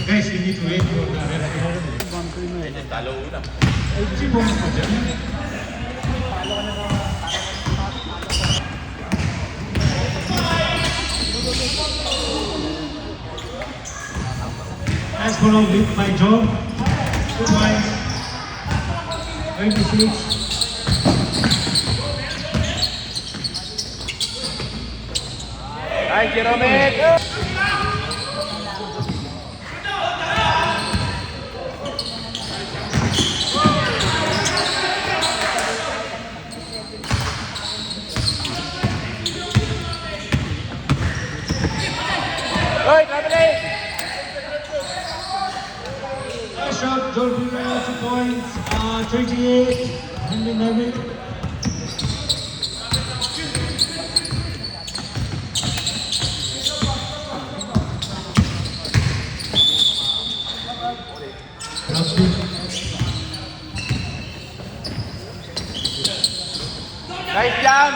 Guys, you need to wait for the referee. Talo una. As for now, with my job, 2 points, 26. Ay, Jerome! Hoy, traveling! Nice shot, Joel Pino, 2 points, 28, Henry Neville. Nice jam!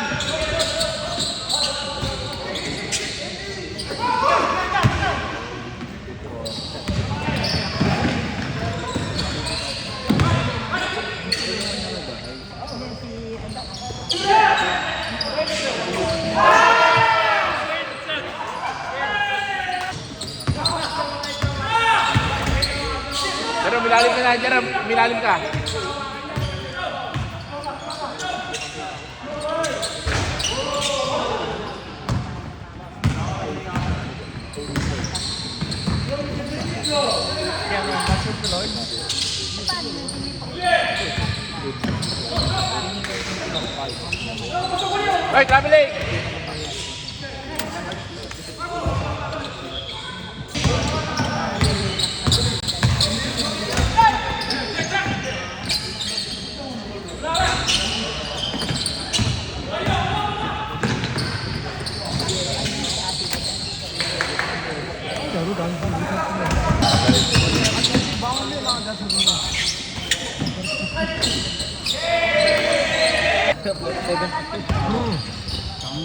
Jerome, milalim ka na, Jerome. Milalim ka. Hoy, traveling!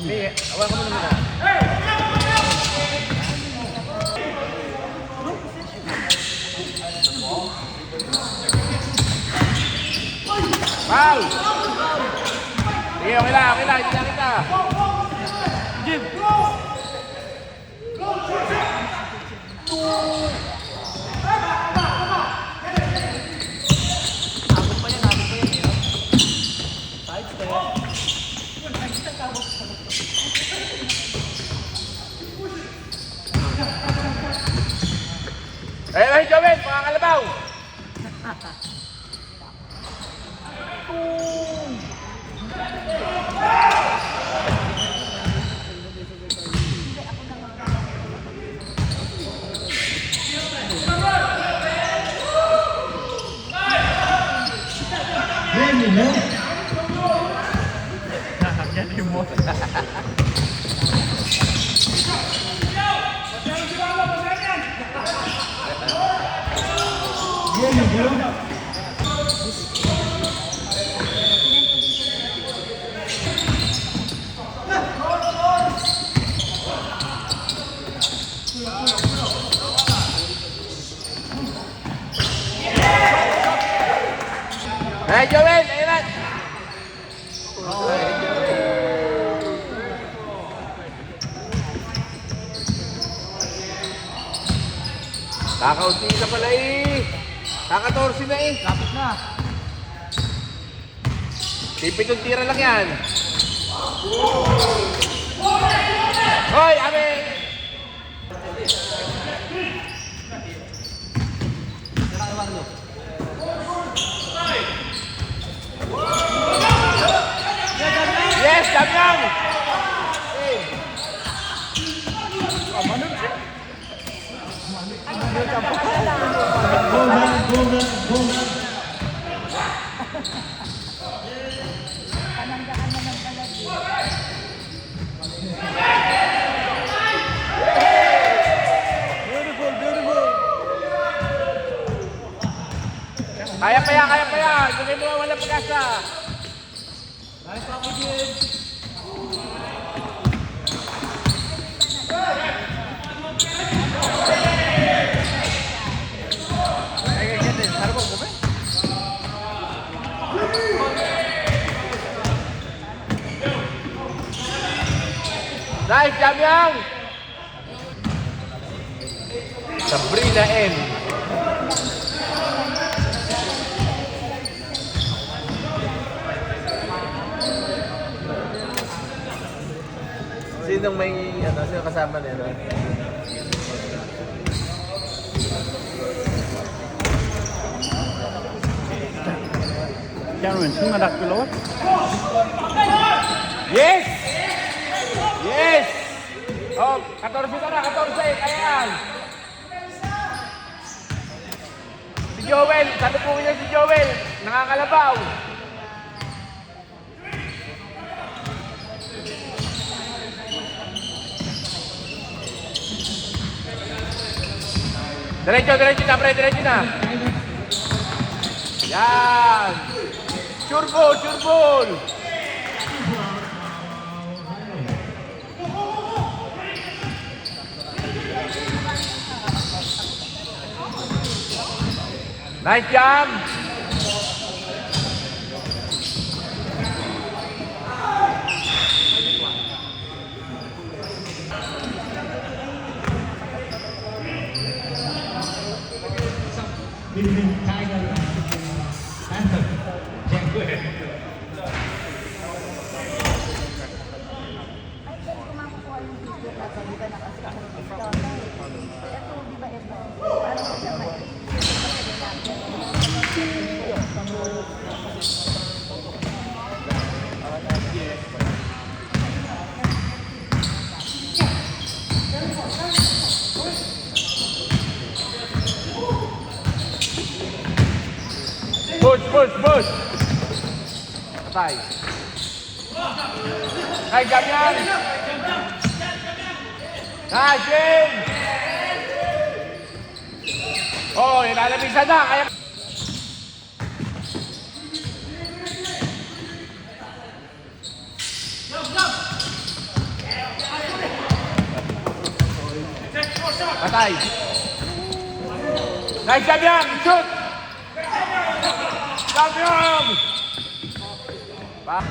Hey, awal kamu muna. Foul! Sige, okay lang, hindi lang kita. Jim! Hey, Joven, mga kalabaw! Hey, Joven, ayun! Kakaunti na pala eh. Kaka-14 na eh. Lapit na. Tipitong tira lang yan. Hoy, abe! Yes, Damian! Kaya pa yan, kaya pa yan. Hindi mo walang pag-asa. Nice hockey game. Ay, ganyan. Sarap mo kumain. Nice, Jamyang! Sabrina N. Sinong may, ano, sino kasama nila? Cameron, sumadak pilot. Yes! Yes! Oh, 14 ka na, 14. Kaya yan. Si Joel, sabi po niya si Joel, nakakalabaw. Diretso na, pre, diretso na. Yan. Sure ball. Nice jam. Philippine Tiger Anthem. Yeah, go ahead. Push. Patay. Kay Gamian. Nice, James. Oh, ilalamisan na. Kaya... Patay. Nice, Gamian. Shoot. Gamian. Pa.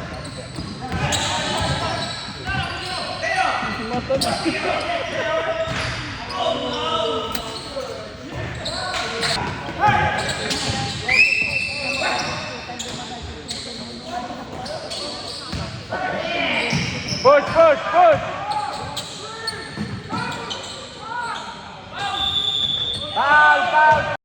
Push. Foul.